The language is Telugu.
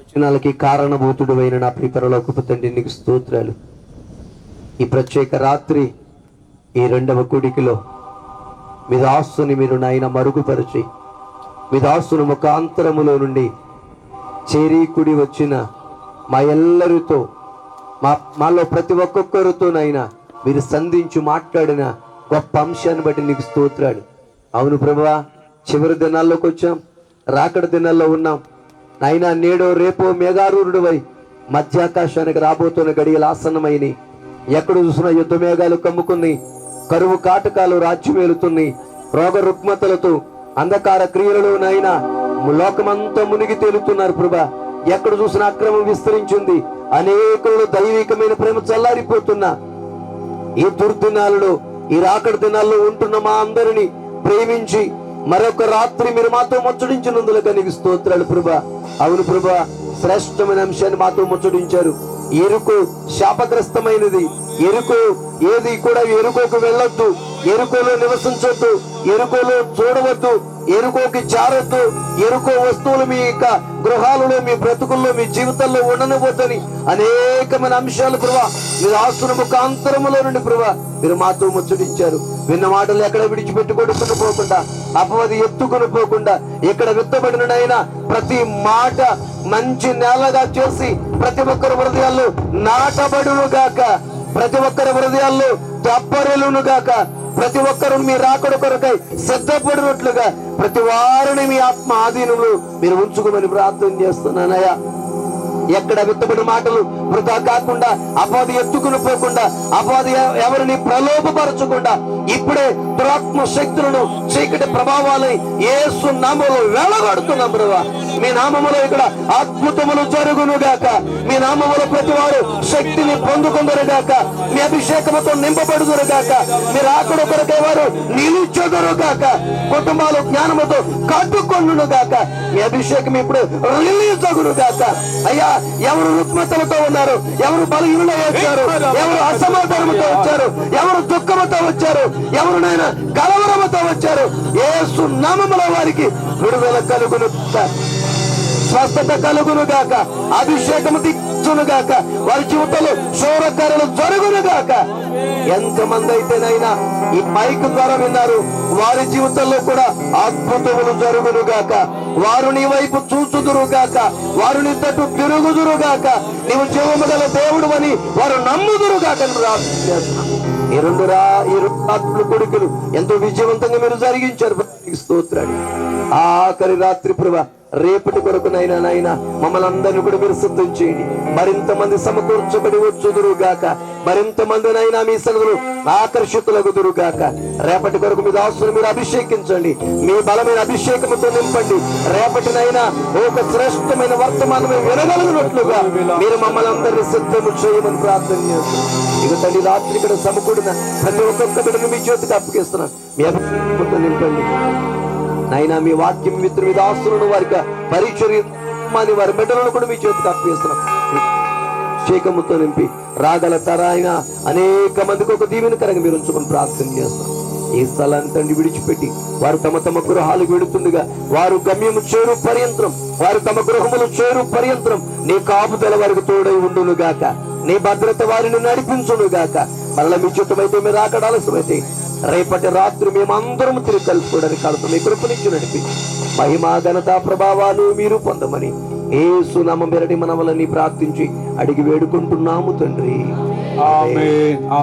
వచనాలకి కారణభూతుడు అయిన నా ప్రియపరలోకపు తండ్రి నీకు స్తోత్రాలు. ఈ ప్రత్యేక రాత్రి ఈ రెండవ కూడికలో మీ దాసుని మీరు నాయన మరుగుపరిచి మీ దాసుని ముఖాంతరములో నుండి చేరి కుడి వచ్చిన మా ఎల్లరితో మాలో ప్రతి ఒక్కొక్కరితోనైనా మీరు సంధించి మాట్లాడిన గొప్ప అంశాన్ని బట్టి నీకు స్తోత్రాలు. అవును ప్రభువా, చివరి దినాల్లోకి వచ్చాం, రాకడ దినాల్లో ఉన్నాం నాయన. నేడో రేపో మేఘారూఢుడవై మధ్యాకాశానికి రాబోతున్న గడియలు ఆసన్నమైనవి. ఎక్కడ చూసినా యుద్ధ మేఘాలు కమ్ముకుని, కరువు కాటకాలు రాజ్యమేలుతున్నాయి. రోగ రుగ్మతలతో అంధకార క్రియలలో నాయన లోకమంతా మునిగి తేలుతున్నారు ప్రభా. ఎక్కడ చూసినా అక్రమం విస్తరించింది. అనేకులు దైవికమైన ప్రేమ చల్లారిపోతున్నా ఈ దుర్దినాలలో, ఈ రాకడ దినాల్లో ఉంటున్న మా అందరినీ ప్రేమించి మరొక రాత్రి మీరు మాతో ముచ్చడించినందులకు నీకు స్తోత్రాలు ప్రభా. అవును ప్రభా, శ్రేష్టమైన అంశాన్ని మాతో ముచ్చడించారు. ఎరుకు శాపగ్రస్తమైనది. ఎరుకు ఏది కూడా ఎరుకోకు వెళ్ళొద్దు, ఎరుకోలో నివసించొద్దు, ఎరుకోలో చూడవద్దు, ఎరుకోకి జారొద్దు, ఎరుకో వస్తువులు మీ యొక్క గృహాలలో, మీ బ్రతుకుల్లో, మీ జీవితంలో ఉండనివ్వద్దని అనేకమైన అంశాలు ప్రభా మీరు ఆస్తుల ముఖాంతరములో నుండి ప్రభా మీరు మాతో ముచ్చటించారు. విన్న మాటలు ఎక్కడ విడిచిపెట్టుకొని పోకుండా, అపవాది ఎత్తుకొని పోకుండా, ఇక్కడ విత్తబడినైనా ప్రతి మాట మంచి నేలగా చేసి ప్రతి ఒక్కరి హృదయాల్లో నాటబడును గాక, ప్రతి ఒక్కరి హృదయాల్లో దప్పరెలును గాక, ప్రతి ఒక్కరు మీ రాకడ కొరకై సిద్ధపడినట్లుగా ప్రతి వారిని మీ ఆత్మ ఆధీనంలో మీరు ఉంచుకోమని ప్రార్థన చేస్తున్నానయ్యా. ఎక్కడ విత్తబడిన మాటలు వృధా కాకుండా, అపవాది ఎత్తుకుని పోకుండా, అపవాది ఎవరిని ప్రలోభపరచకుండా ఇప్పుడే దురాత్మ శక్తులను, చీకటి ప్రభావాలని యేసు నామములో వెళ్ళగొడుతున్నాం ప్రభా. మీ నామములో ఇక్కడ అద్భుతములు జరుగును గాక, మీ నామములో ప్రతి వారు శక్తిని పొందుకుందరు గాక, మీ అభిషేకముతో నింపబడుదురు గాక, మీరు ఆకడ కొరకే వారు నిలుచెదరు గాక, కుటుంబాలు జ్ఞానముతో కట్టుకొనును గాక, మీ అభిషేకం ఇప్పుడు రిలీజ్ అగును గాక. అయ్యా, ఎవరు రుగ్మతలతో ఉన్నారు, ఎవరు బలహీనలో వచ్చారు, ఎవరు అసమాధానముతో వచ్చారు, ఎవరు దుఃఖముతో వచ్చారు, ఎవరునైనా కలవరముతో వచ్చారు, యేసు నామములో వారికి విడుదల కలుగును, స్వస్థత కలుగును గాక, అభిషేకము దిచ్చును గాక, వారి జీవితంలో శౌరకార్యాలు జరుగును గాక. ఎంతమంది అయితేనైనా ఈ మైక్ ద్వారా విన్నారు, వారి జీవితంలో కూడా అద్భుతములు జరుగును గాక. వారు నీ వైపు చూచుదురు గాక, వారు నీ తట్టు తిరుగుదురు గాక, నీవు జీవము గల దేవుడు అని వారు నమ్ముదురు గాక. ఈ రెండు రాత్రులు కొడుకులు ఎంతో విజయవంతంగా మీరు జరిగించారు, స్తోత్రాలు. ఆఖరి రాత్రి ప్రభా రేపటి కొరకునైనా నాయన మమ్మల్ని అందరినీ కూడా మీరు సిద్ధం చేయండి. మరింత మంది సమకూర్చబడి వచ్చుదురు గాక, మరింత మంది నైనా మీ సన్నిధిలో ఆకర్షితులగుదురు గాక. రేపటి కొరకు మీ దాసులు మీరు అభిషేకించండి, మీ బలమైన అభిషేకముతో నింపండి. రేపటినైనా ఒక శ్రేష్టమైన వర్తమానం వినగలిగినట్లుగా మీరు మమ్మల్ని అందరినీ సిద్ధము చేయమని ప్రార్థన చేస్తున్నాం. ఇక తండ్రి రాత్రి ఇక్కడ సమకూడిన ప్రతి ఒక్కొక్క బిడ్డను మీ చేతికి అప్పగిస్తున్నాను. మీ అభిషేకంతో నింపండి నైనా. మీ వాక్యం మిత్రుని దాసులను వారికి పరిచర్యని వారి బిడ్డలను కూడా మీ చేతికి అప్పగిస్తున్నాం. అభిషేకముతో నింపి రాగల తరాయన అనేక మందికి ఒక దీవెనకరంగా మీరు ఉంచుకొని ప్రార్థన చేస్తాం. ఈ స్థలాన్ని తండ్రి విడిచిపెట్టి వారు తమ తమ గృహాలకు వెళుతుండగా, వారు గమ్యము చేరు పర్యంత్రం, వారు తమ గృహములు చేరు పర్యంత్రం నీ కాపుదల వారికి తోడై ఉండును గాక, నీ భద్రత వారిని నడిపించును గాక. మళ్ళీ మీ చుట్టమైతే మీరు రాకడ ఆలస్యమైతే రేపటి రాత్రి మేమందరం తిరిగి కలుసుకోవడానికి కలుపు మీ కృపనిచ్చి నడిపి మహిమా ఘనత ప్రభావాలు మీరు పొందమని యేసు నామమున మనవలని ప్రార్థించి అడిగి వేడుకుంటున్నాము తండ్రి. ఆమేన్.